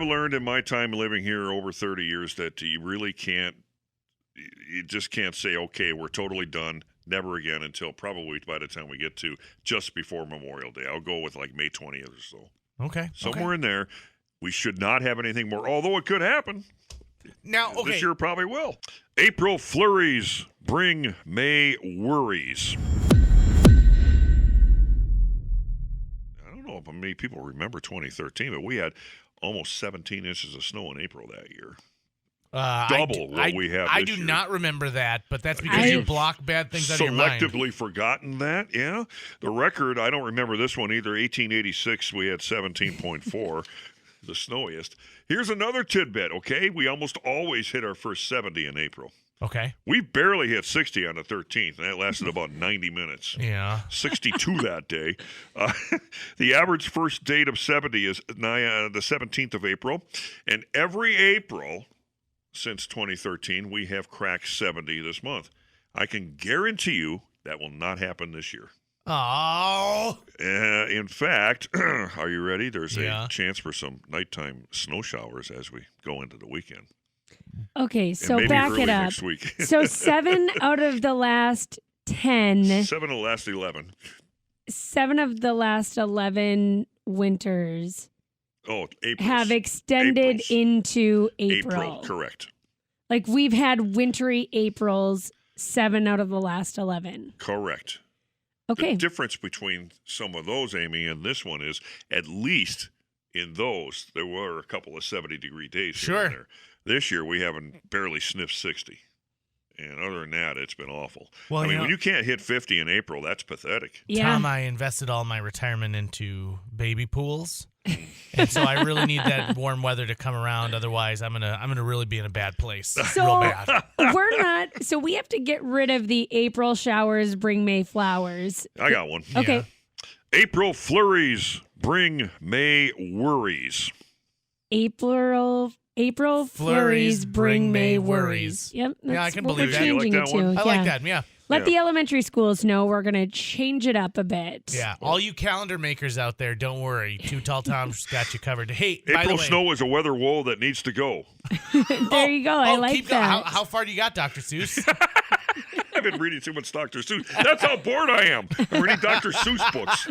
I've learned in my time living here over 30 years that you just can't say, okay, we're totally done, never again, until probably by the time we get to just before Memorial Day. I'll go with like May 20th or so. Okay. Somewhere in there. We should not have anything more, although it could happen. Now, okay. This year probably will. April flurries bring May worries. I don't know if many people remember 2013, but we had almost 17 inches of snow in April that year. Double what we have I this do year. not remember that, but that's because you block bad things out of your mind. Selectively forgotten that, yeah. The record, I don't remember this one either. 1886, we had 17.4, the snowiest. Here's another tidbit, okay? We almost always hit our first 70 in April. Okay. We barely hit 60 on the 13th, and that lasted about 90 minutes. Yeah. 62 that day. The average first date of 70 is the 17th of April, and every April since 2013, we have cracked 70 this month. I can guarantee you that will not happen this year. Oh. In fact, are you ready? There's a chance for some nighttime snow showers as we go into the weekend. Okay, so back it up. Next week. So 7 out of the last 10. 7 of the last 11. 7 of the last 11 winters. Aprils. Have extended into April. Correct. Like we've had wintry Aprils 7 out of the last 11. Correct. Okay. The difference between some of those, Amy, and this one is at least in those, there were a couple of 70-degree days. Sure. Here and there. This year, we haven't barely sniffed 60. And other than that, it's been awful. Well, I mean, when you can't hit 50 in April, that's pathetic. Yeah. Tom, I invested all my retirement into baby pools. And so I really need that warm weather to come around. Otherwise, I'm gonna really be in a bad place. So real bad. we're not. So we have to get rid of the April showers bring May flowers. I got one. Okay. Yeah. April flurries bring May worries. April flurries bring May worries. Yep. Yeah, I can what believe we're that. You like changing that it to. one? I like that. Yeah. Let the elementary schools know we're going to change it up a bit. Yeah, all you calendar makers out there, don't worry. Two Tall Toms got you covered. Hey, by the April way, snow is a weather woe that needs to go. There you go. I like that. How far do you got, Dr. Seuss? I've been reading too much Dr. Seuss. That's how bored I am. I'm reading Dr. Seuss books.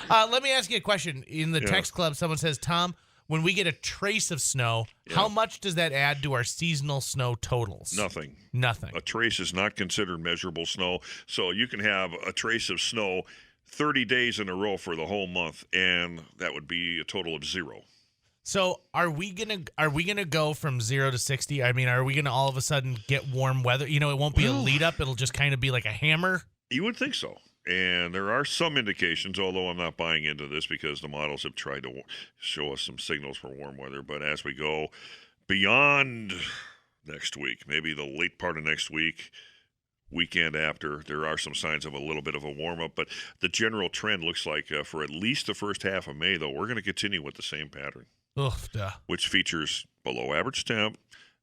Let me ask you a question. In the text club, someone says, Tom, when we get a trace of snow, how much does that add to our seasonal snow totals? Nothing. Nothing. A trace is not considered measurable snow. So you can have a trace of snow 30 days in a row for the whole month, and that would be a total of 0. So are we gonna go from 0 to 60? I mean, are we gonna all of a sudden get warm weather? You know, it won't be a lead up. It'll just kind of be like a hammer. You would think so. And there are some indications, although I'm not buying into this because the models have tried to show us some signals for warm weather. But as we go beyond next week, maybe the late part of next week, weekend after, there are some signs of a little bit of a warm-up. But the general trend looks like for at least the first half of May, though, we're going to continue with the same pattern, which features below average temp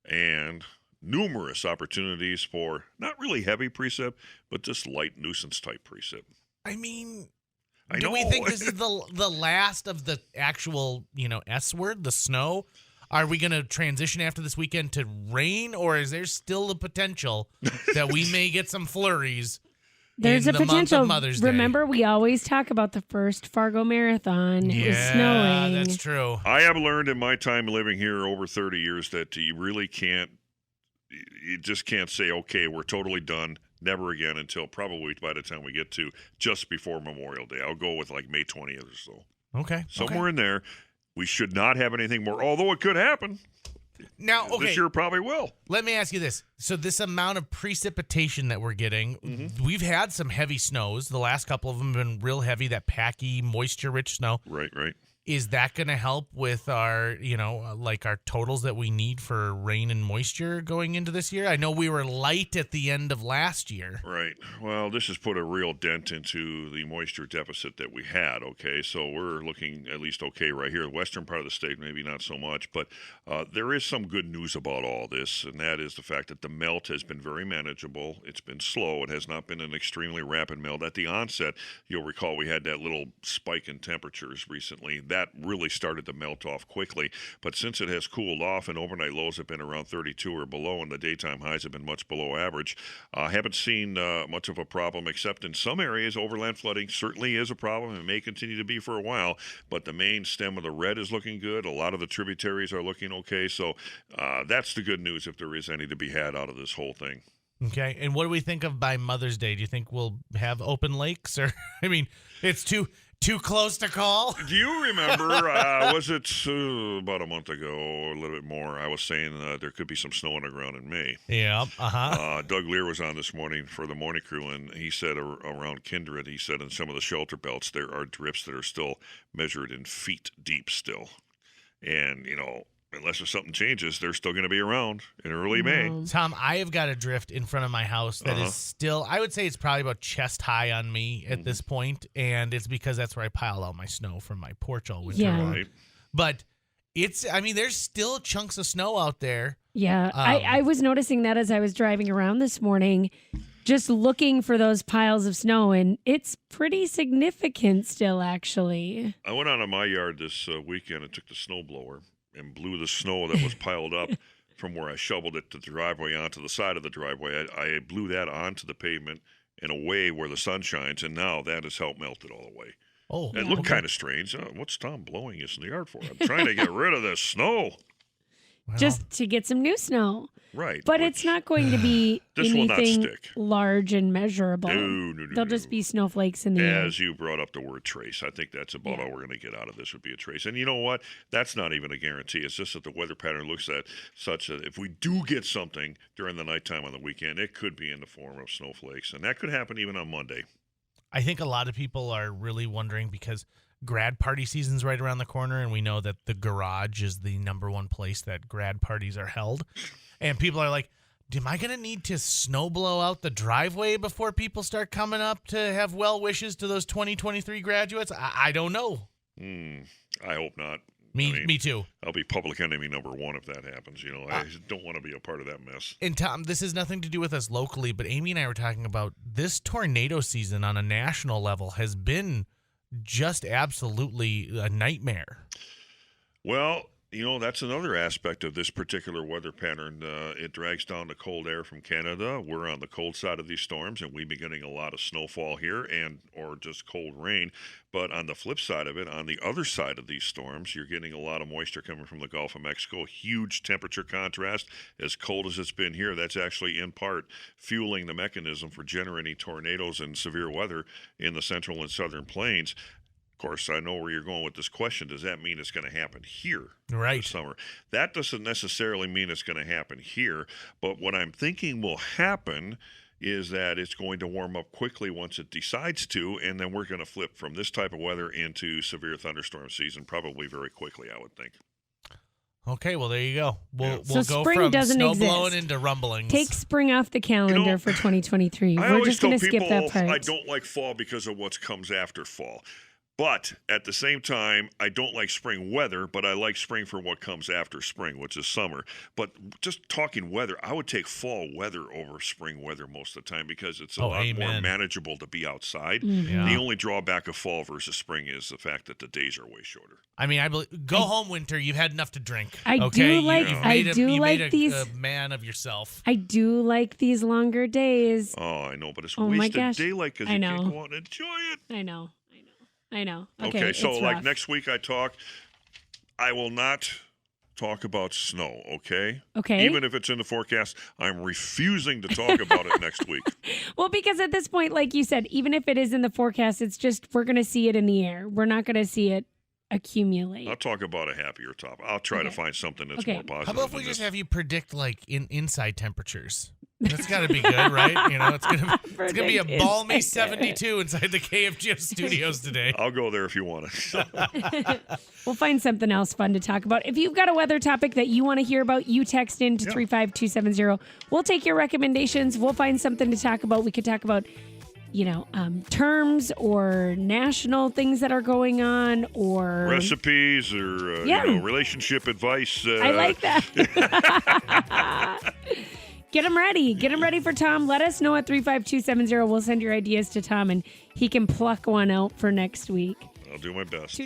and numerous opportunities for not really heavy precip, but just light nuisance type precip. I mean, I do know. we think this is the last of the actual, S word, the snow? Are we going to transition after this weekend to rain, or is there still the potential that we may get some flurries? There's in a the month potential. of Mother's Day? Remember, we always talk about the first Fargo Marathon. It was snowing. That's true. I have learned in my time living here over 30 years that you just can't say, okay, we're totally done, never again, until probably by the time we get to just before Memorial Day. I'll go with like May 20th or so. Okay. Somewhere in there. We should not have anything more, although it could happen. Now, okay. This year probably will. Let me ask you this. So this amount of precipitation that we're getting, we've had some heavy snows. The last couple of them have been real heavy, that packy, moisture-rich snow. Right. Is that going to help with our, our totals that we need for rain and moisture going into this year? I know we were light at the end of last year. Right. Well, this has put a real dent into the moisture deficit that we had, okay? So we're looking at least okay right here. The western part of the state, maybe not so much, but there is some good news about all this, and that is the fact that the melt has been very manageable. It's been slow. It has not been an extremely rapid melt. At the onset, you'll recall we had that little spike in temperatures recently. that really started to melt off quickly. But since it has cooled off and overnight lows have been around 32 or below and the daytime highs have been much below average, haven't seen much of a problem, except in some areas. Overland flooding certainly is a problem and may continue to be for a while, but the main stem of the red is looking good. A lot of the tributaries are looking okay, so that's the good news if there is any to be had out of this whole thing. Okay, and what do we think of by Mother's Day? Do you think we'll have open lakes, or I mean, it's too close to call? Do you remember, was it about a month ago or a little bit more, I was saying there could be some snow on the ground in May. Yeah, Doug Lear was on this morning for the morning crew, and he said around Kindred, he said in some of the shelter belts, there are drifts that are still measured in feet deep still. And, unless there's something changes, they're still going to be around in early May. Tom, I have got a drift in front of my house that is still, I would say it's probably about chest high on me at this point, and it's because that's where I piled all my snow from my porch all winter. Yeah. Right. But there's still chunks of snow out there. Yeah, I was noticing that as I was driving around this morning, just looking for those piles of snow, and it's pretty significant still, actually. I went out of my yard this weekend and took the snowblower and blew the snow that was piled up from where I shoveled it to the driveway onto the side of the driveway. I blew that onto the pavement and away where the sun shines, and now that has helped melt it all away. Oh, It looked kind of strange. What's Tom blowing us in the yard for? I'm trying to get rid of this snow. Well, Just to get some new snow. Right. But it's not going to be This will not anything stick. large and measurable. No. They'll just be snowflakes in the air. As you brought up the word trace, I think that's about all we're going to get out of this would be a trace. And you know what? That's not even a guarantee. It's just that the weather pattern looks at such that if we do get something during the nighttime on the weekend, it could be in the form of snowflakes. And that could happen even on Monday. I think a lot of people are really wondering because grad party season's right around the corner, and we know that the garage is the number one place that grad parties are held. And people are like, am I going to need to snow blow out the driveway before people start coming up to have well wishes to those 2023 graduates? I don't know. I hope not. Me too. I'll be public enemy number one if that happens. I don't want to be a part of that mess. And Tom, this has nothing to do with us locally, but Amy and I were talking about this tornado season on a national level has been just absolutely a nightmare. Well, that's another aspect of this particular weather pattern. It drags down the cold air from Canada. We're on the cold side of these storms, and we've been getting a lot of snowfall here or just cold rain. But on the flip side of it, on the other side of these storms, you're getting a lot of moisture coming from the Gulf of Mexico. Huge temperature contrast. As cold as it's been here, that's actually in part fueling the mechanism for generating tornadoes and severe weather in the central and southern plains. Of course, I know where you're going with this question. Does that mean it's going to happen here right this summer? That doesn't necessarily mean it's going to happen here, but what I'm thinking will happen is that it's going to warm up quickly once it decides to, and then we're going to flip from this type of weather into severe thunderstorm season probably very quickly, I would think. Okay, well, there you go. We'll So go spring from doesn't snow exist. blowing into rumblings. Take spring off the calendar for 2023. I We're always just going tell to skip people that part. I don't like fall because of what comes after fall. But at the same time, I don't like spring weather, but I like spring for what comes after spring, which is summer. But just talking weather, I would take fall weather over spring weather most of the time because it's a lot more manageable to be outside. Yeah. The only drawback of fall versus spring is the fact that the days are way shorter. I mean, go home, winter. You've had enough to drink. I okay? do like. You made these. A man of yourself. I do like these longer days. Oh, I know, but it's Oh my wasted gosh. daylight because you can't go out and enjoy it. I know. Okay, so it's like rough. next week I will not talk about snow, okay? Okay. Even if it's in the forecast, I'm refusing to talk about it next week. Well, because at this point, like you said, even if it is in the forecast, it's just we're going to see it in the air. We're not going to see it accumulate. I'll talk about a happier topic. I'll try to find something that's more positive. How about if we than just this. have you predict like inside temperatures? That's got to be good, right? It's gonna be a balmy 72 inside the KFGO studios today. I'll go there if you want it. We'll find something else fun to talk about. If you've got a weather topic that you want to hear about, you text in to 35270. We'll take your recommendations. We'll find something to talk about. We could talk about, terms or national things that are going on or recipes or relationship advice. I like that. Get them ready. Get them ready for Tom. Let us know at 35270. We'll send your ideas to Tom, and he can pluck one out for next week. I'll do my best.